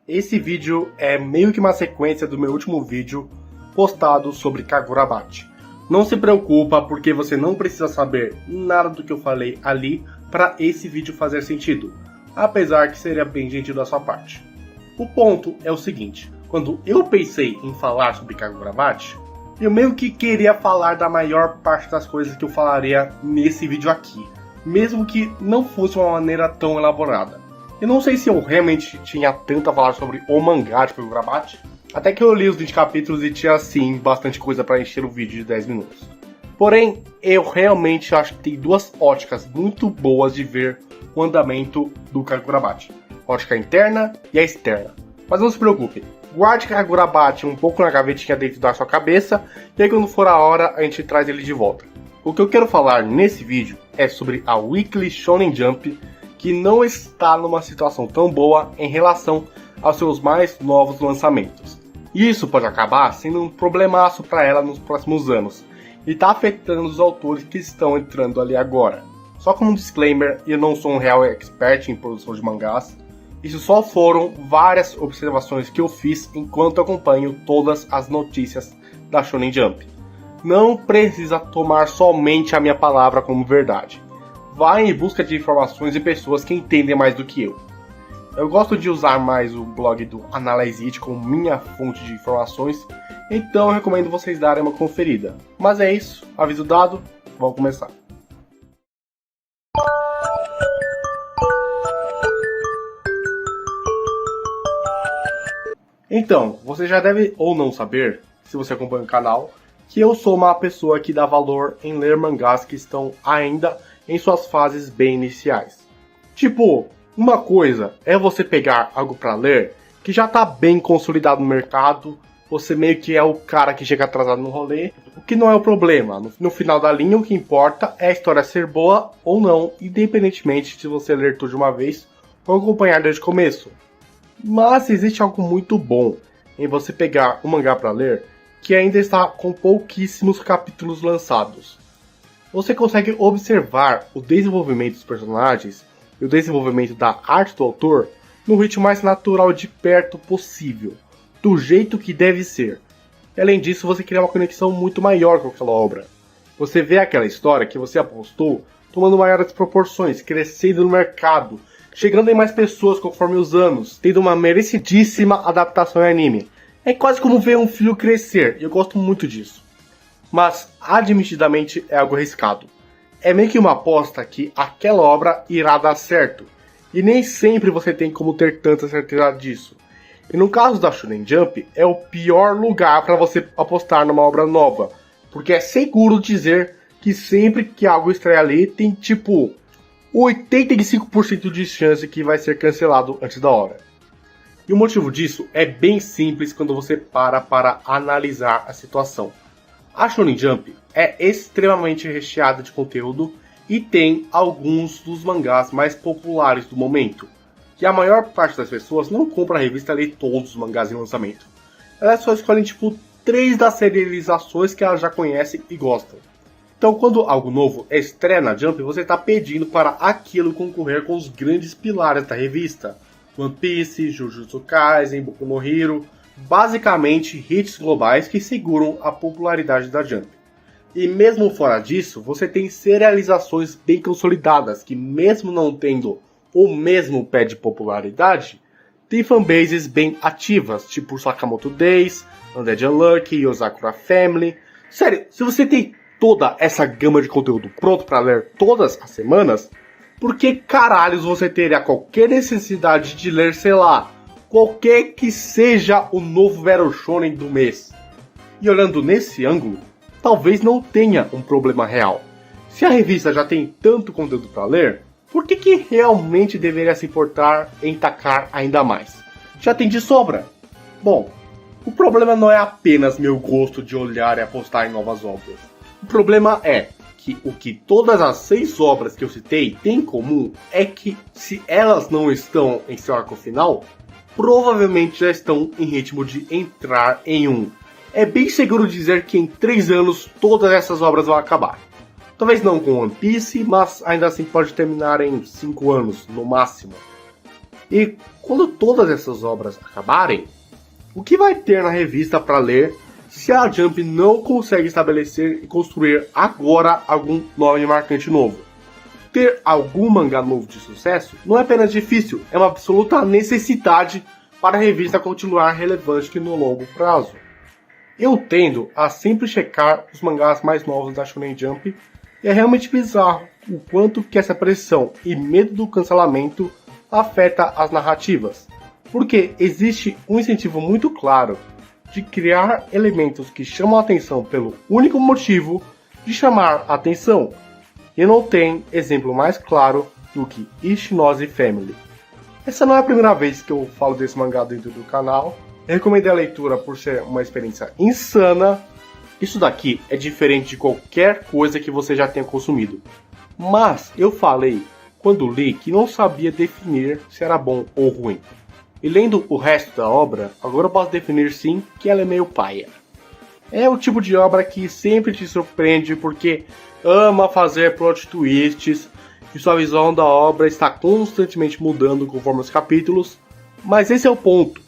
Esse vídeo é meio que uma sequência do meu último vídeo postado sobre Kagurabachi. Não se preocupa, porque você não precisa saber nada do que eu falei ali para esse vídeo fazer sentido, apesar que seria bem gentil da sua parte. O ponto é o seguinte: quando eu pensei em falar sobre Kagurabachi, eu meio que queria falar da maior parte das coisas que eu falaria nesse vídeo aqui, mesmo que não fosse uma maneira tão elaborada. Eu não sei se eu realmente tinha tanto a falar sobre o mangá de Kagurabachi, até que eu li os 20 capítulos e tinha sim bastante coisa para encher o vídeo de 10 minutos. Porém, eu realmente acho que tem duas óticas muito boas de ver o andamento do Kagurabachi: a ótica interna e a externa. Mas não se preocupe, guarde Kagurabachi um pouco na gavetinha dentro da sua cabeça, e aí quando for a hora a gente traz ele de volta. O que eu quero falar nesse vídeo é sobre a Weekly Shonen Jump, que não está numa situação tão boa em relação aos seus mais novos lançamentos. E isso pode acabar sendo um problemaço para ela nos próximos anos, e está afetando os autores que estão entrando ali agora. Só como um disclaimer, eu não sou um real expert em produção de mangás, isso só foram várias observações que eu fiz enquanto acompanho todas as notícias da Shonen Jump. Não precisa tomar somente a minha palavra como verdade. Vá em busca de informações e pessoas que entendem mais do que eu. Eu gosto de usar mais o blog do Analyze como minha fonte de informações, então eu recomendo vocês darem uma conferida. Mas é isso, aviso dado, vamos começar. Então, você já deve ou não saber, se você acompanha o canal, que eu sou uma pessoa que dá valor em ler mangás que estão ainda em suas fases bem iniciais. Tipo, uma coisa é você pegar algo para ler que já está bem consolidado no mercado, você meio que é o cara que chega atrasado no rolê, o que não é o problema. No final da linha, o que importa é a história ser boa ou não, independentemente de você ler tudo de uma vez ou acompanhar desde o começo. Mas existe algo muito bom em você pegar um mangá para ler que ainda está com pouquíssimos capítulos lançados. Você consegue observar o desenvolvimento dos personagens e o desenvolvimento da arte do autor no ritmo mais natural de perto possível, do jeito que deve ser. E além disso, você cria uma conexão muito maior com aquela obra. Você vê aquela história que você apostou tomando maiores proporções, crescendo no mercado, chegando em mais pessoas conforme os anos, tendo uma merecidíssima adaptação em anime. É quase como ver um filho crescer, e eu gosto muito disso. Mas, admitidamente, é algo arriscado. É meio que uma aposta que aquela obra irá dar certo, e nem sempre você tem como ter tanta certeza disso. E no caso da Shonen Jump, é o pior lugar para você apostar numa obra nova, porque é seguro dizer que sempre que algo estreia ali, tem tipo 85% de chance que vai ser cancelado antes da hora. E o motivo disso é bem simples quando você para analisar a situação. A Shonen Jump é extremamente recheada de conteúdo e tem alguns dos mangás mais populares do momento, que a maior parte das pessoas não compra a revista e lê todos os mangás em lançamento. Elas só escolhem tipo 3 das serializações que elas já conhecem e gostam. Então, quando algo novo estreia na Jump, você está pedindo para aquilo concorrer com os grandes pilares da revista: One Piece, Jujutsu Kaisen, Boku no Hero, basicamente hits globais que seguram a popularidade da Jump. E mesmo fora disso, você tem serializações bem consolidadas que, mesmo não tendo o mesmo pé de popularidade, tem fanbases bem ativas, tipo Sakamoto Days, Undead Unlucky, Yozakura Family. Sério, se você tem toda essa gama de conteúdo pronto para ler todas as semanas, por que caralhos você teria qualquer necessidade de ler, sei lá, qualquer que seja o novo Vero Shonen do mês? E olhando nesse ângulo, talvez não tenha um problema real. Se a revista já tem tanto conteúdo para ler, por que realmente deveria se importar em tacar ainda mais? Já tem de sobra. Bom, o problema não é apenas meu gosto de olhar e apostar em novas obras. O problema é que o que todas as 6 obras que eu citei têm em comum é que, se elas não estão em seu arco final, provavelmente já estão em ritmo de entrar em um. É bem seguro dizer que em 3 anos todas essas obras vão acabar. Talvez não com One Piece, mas ainda assim pode terminar em 5 anos, no máximo. E quando todas essas obras acabarem, o que vai ter na revista para ler se a Jump não consegue estabelecer e construir agora algum nome marcante novo? Ter algum mangá novo de sucesso não é apenas difícil, é uma absoluta necessidade para a revista continuar relevante no longo prazo. Eu tendo a sempre checar os mangás mais novos da Shonen Jump e é realmente bizarro o quanto que essa pressão e medo do cancelamento afeta as narrativas, porque existe um incentivo muito claro de criar elementos que chamam a atenção pelo único motivo de chamar a atenção, e não tem exemplo mais claro do que Ishinose Family. Essa não é a primeira vez que eu falo desse mangá dentro do canal. Eu recomendei a leitura por ser uma experiência insana. Isso daqui é diferente de qualquer coisa que você já tenha consumido. Mas eu falei, quando li, que não sabia definir se era bom ou ruim. E lendo o resto da obra, agora eu posso definir sim que ela é meio paia. É o tipo de obra que sempre te surpreende porque ama fazer plot twists e sua visão da obra está constantemente mudando conforme os capítulos. Mas esse é o ponto.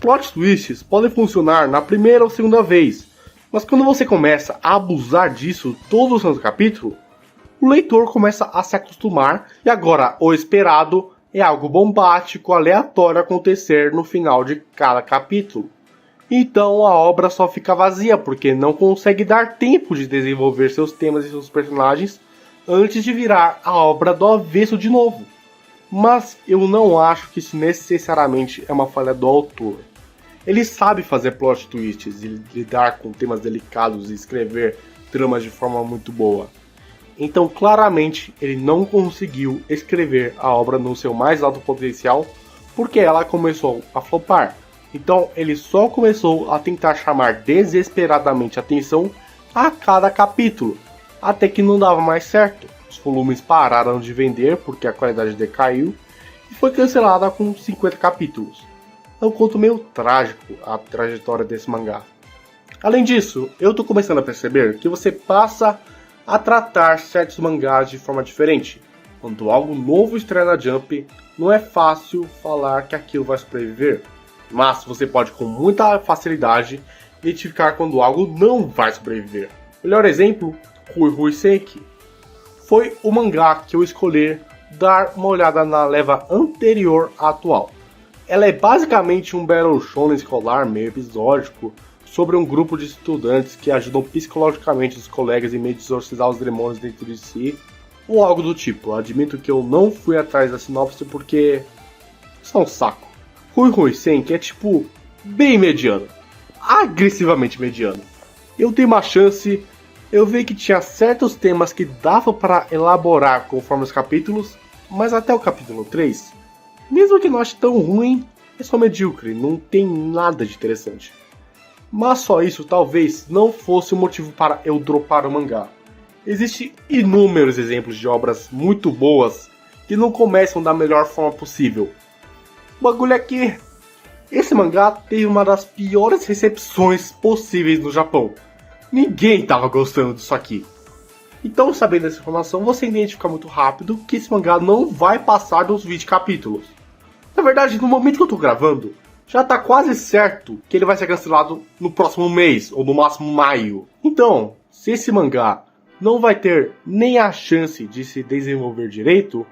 Plot twists podem funcionar na primeira ou segunda vez, mas quando você começa a abusar disso todo o santo capítulo, o leitor começa a se acostumar e agora o esperado é algo bombástico, aleatório acontecer no final de cada capítulo. Então a obra só fica vazia porque não consegue dar tempo de desenvolver seus temas e seus personagens antes de virar a obra do avesso de novo. Mas eu não acho que isso necessariamente é uma falha do autor. Ele sabe fazer plot twists e lidar com temas delicados e escrever tramas de forma muito boa. Então claramente ele não conseguiu escrever a obra no seu mais alto potencial porque ela começou a flopar. Então ele só começou a tentar chamar desesperadamente atenção a cada capítulo, até que não dava mais certo. Os volumes pararam de vender porque a qualidade decaiu e foi cancelada com 50 capítulos. É um conto meio trágico a trajetória desse mangá. Além disso, eu tô começando a perceber que você passa a tratar certos mangás de forma diferente. Quando algo novo estreia na Jump, não é fácil falar que aquilo vai sobreviver. Mas você pode com muita facilidade identificar quando algo não vai sobreviver. Melhor exemplo, Rui Rui Senki. Foi o mangá que eu escolhi dar uma olhada na leva anterior à atual. Ela é basicamente um battle shonen escolar meio episódico sobre um grupo de estudantes que ajudam psicologicamente os colegas em meio de exorcizar os demônios dentro de si, ou algo do tipo. Admito que eu não fui atrás da sinopse porque isso é um saco. Rui Rui Senki é tipo bem mediano, agressivamente mediano. Eu dei uma chance, eu vi que tinha certos temas que dava para elaborar conforme os capítulos, mas até o capítulo 3, mesmo que não ache tão ruim, é só medíocre, não tem nada de interessante. Mas só isso talvez não fosse o motivo para eu dropar o mangá. Existem inúmeros exemplos de obras muito boas que não começam da melhor forma possível. O bagulho é que esse mangá teve uma das piores recepções possíveis no Japão. Ninguém tava gostando disso aqui. Então, sabendo dessa informação, você identifica muito rápido que esse mangá não vai passar dos 20 capítulos. Na verdade, no momento que eu tô gravando, já tá quase certo que ele vai ser cancelado no próximo mês, ou no máximo maio. Então, se esse mangá não vai ter nem a chance de se desenvolver direito,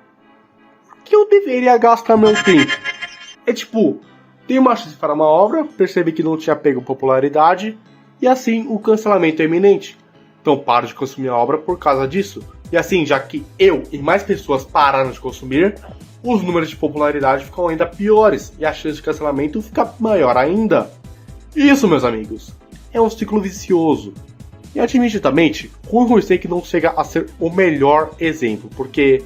por que eu deveria gastar meu tempo? É tipo, tem uma chance para uma obra, percebi que não tinha pego popularidade, e assim o cancelamento é iminente. Então paro de consumir a obra por causa disso. E assim, já que eu e mais pessoas pararam de consumir, os números de popularidade ficam ainda piores e a chance de cancelamento fica maior ainda. Isso, meus amigos, é um ciclo vicioso. E admitidamente, Rui Rui Senki não chega a ser o melhor exemplo, porque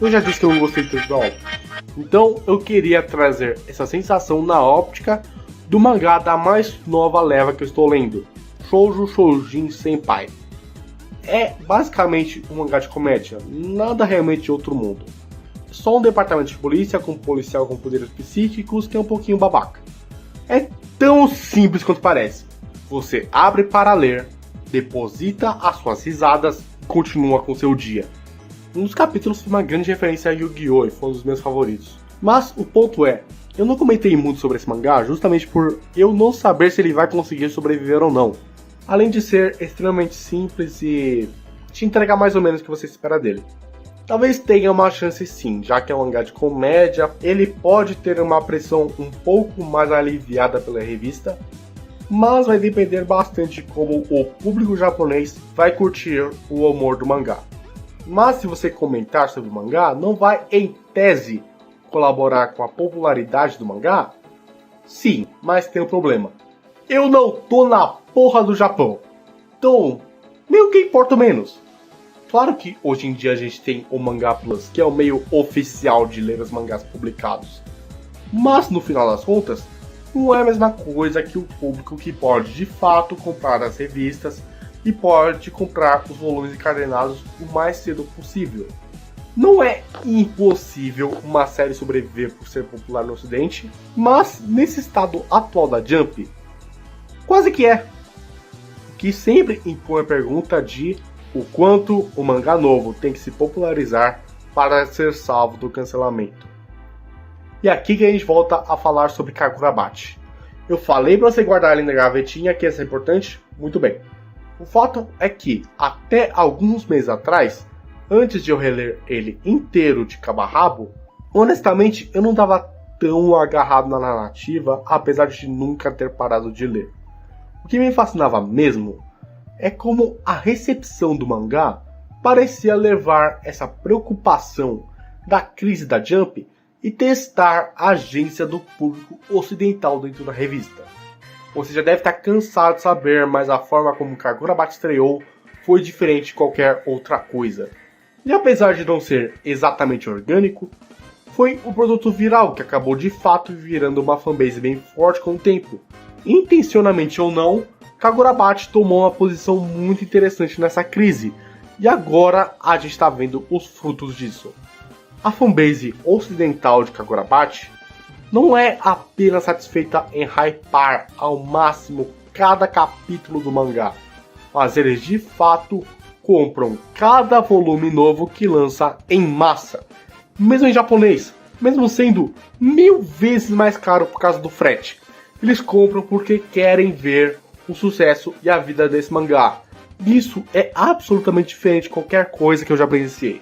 eu já disse que eu não gostei tanto da obra. Então eu queria trazer essa sensação na óptica do mangá da mais nova leva que eu estou lendo, Shoujo Shoujin Senpai. É basicamente um mangá de comédia, nada realmente de outro mundo. Só um departamento de polícia com um policial com poderes psíquicos que é um pouquinho babaca. É tão simples quanto parece. Você abre para ler, deposita as suas risadas e continua com seu dia. Um dos capítulos foi uma grande referência a Yu-Gi-Oh! E foi um dos meus favoritos. Mas o ponto é, eu não comentei muito sobre esse mangá justamente por eu não saber se ele vai conseguir sobreviver ou não. Além de ser extremamente simples e te entregar mais ou menos o que você espera dele. Talvez tenha uma chance sim, já que é um mangá de comédia, ele pode ter uma pressão um pouco mais aliviada pela revista, mas vai depender bastante de como o público japonês vai curtir o humor do mangá. Mas se você comentar sobre o mangá, não vai, em tese, colaborar com a popularidade do mangá? Sim, mas tem um problema. Eu não tô na porra do Japão. Então, meio que importa menos. Claro que hoje em dia a gente tem o Manga Plus, que é o meio oficial de ler os mangás publicados. Mas no final das contas, não é a mesma coisa que o público que pode de fato comprar as revistas e pode comprar os volumes encadernados o mais cedo possível. Não é impossível uma série sobreviver por ser popular no ocidente, mas nesse estado atual da Jump, quase que é. O que sempre impõe a pergunta de o quanto o mangá novo tem que se popularizar para ser salvo do cancelamento. E aqui que a gente volta a falar sobre Kagurabachi. Eu falei para você guardar ele na gavetinha, que isso é importante? Muito bem. O fato é que, até alguns meses atrás, antes de eu reler ele inteiro de cabo a rabo, honestamente eu não estava tão agarrado na narrativa, apesar de nunca ter parado de ler. O que me fascinava mesmo é como a recepção do mangá parecia levar essa preocupação da crise da Jump e testar a agência do público ocidental dentro da revista. Você já deve estar cansado de saber, mas a forma como Kagurabachi estreou foi diferente de qualquer outra coisa. E apesar de não ser exatamente orgânico, foi um produto viral que acabou de fato virando uma fanbase bem forte com o tempo. Intencionalmente ou não, Kagurabachi tomou uma posição muito interessante nessa crise, e agora a gente está vendo os frutos disso. A fanbase ocidental de Kagurabachi não é apenas satisfeita em hypar ao máximo cada capítulo do mangá, mas eles de fato compram cada volume novo que lança em massa, mesmo em japonês, mesmo sendo 1000 vezes mais caro por causa do frete. Eles compram porque querem ver o sucesso e a vida desse mangá. Isso é absolutamente diferente de qualquer coisa que eu já presenciei.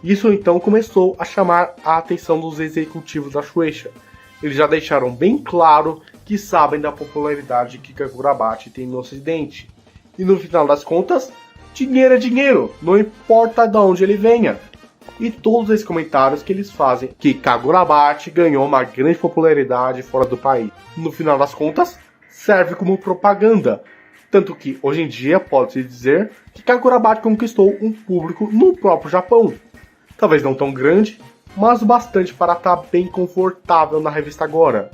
Isso então começou a chamar a atenção dos executivos da Shueisha. Eles já deixaram bem claro que sabem da popularidade que Kagurabachi tem no ocidente. E no final das contas, dinheiro é dinheiro, não importa de onde ele venha. E todos esses comentários que eles fazem que Kagurabachi ganhou uma grande popularidade fora do país. No final das contas, serve como propaganda. Tanto que, hoje em dia, pode-se dizer que Kagurabachi conquistou um público no próprio Japão. Talvez não tão grande, mas o bastante para estar bem confortável na revista agora.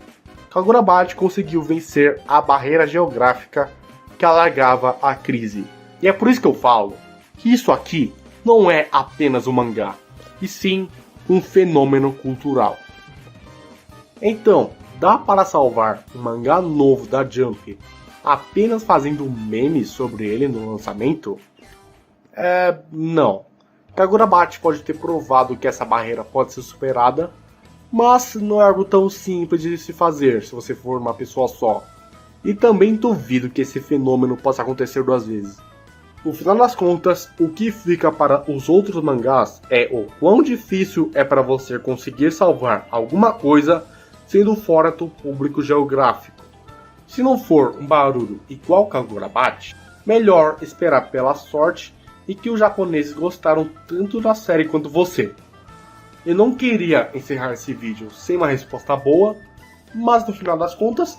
Kagurabachi conseguiu vencer a barreira geográfica que alargava a crise. E é por isso que eu falo que isso aqui não é apenas um mangá, e sim um fenômeno cultural. Então, dá para salvar um mangá novo da Jump apenas fazendo memes sobre ele no lançamento? Não. Kagurabachi pode ter provado que essa barreira pode ser superada, mas não é algo tão simples de se fazer se você for uma pessoa só. E também duvido que esse fenômeno possa acontecer 2 vezes. No final das contas, o que fica para os outros mangás é o quão difícil é para você conseguir salvar alguma coisa sendo fora do público geográfico. Se não for um barulho igual Kagurabachi, melhor esperar pela sorte e que os japoneses gostaram tanto da série quanto você. Eu não queria encerrar esse vídeo sem uma resposta boa, mas no final das contas,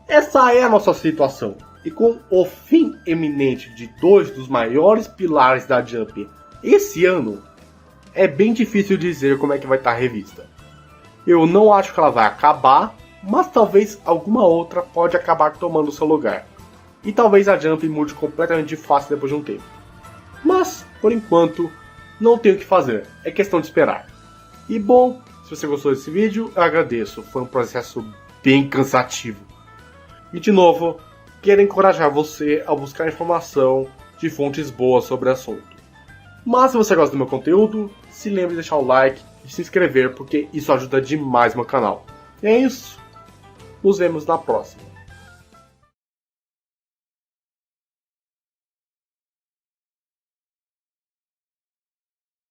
essa é a nossa situação. E com o fim eminente de 2 dos maiores pilares da Jump esse ano, é bem difícil dizer como é que vai estar a revista. Eu não acho que ela vai acabar, mas talvez alguma outra pode acabar tomando seu lugar. E talvez a Jump mude completamente de face depois de um tempo. Mas, por enquanto, não tem o que fazer, é questão de esperar. E bom, se você gostou desse vídeo, eu agradeço, foi um processo bem cansativo. E de novo, quero encorajar você a buscar informação de fontes boas sobre o assunto. Mas se você gosta do meu conteúdo, se lembre de deixar o like de se inscrever, porque isso ajuda demais meu canal. E é isso. Nos vemos na próxima.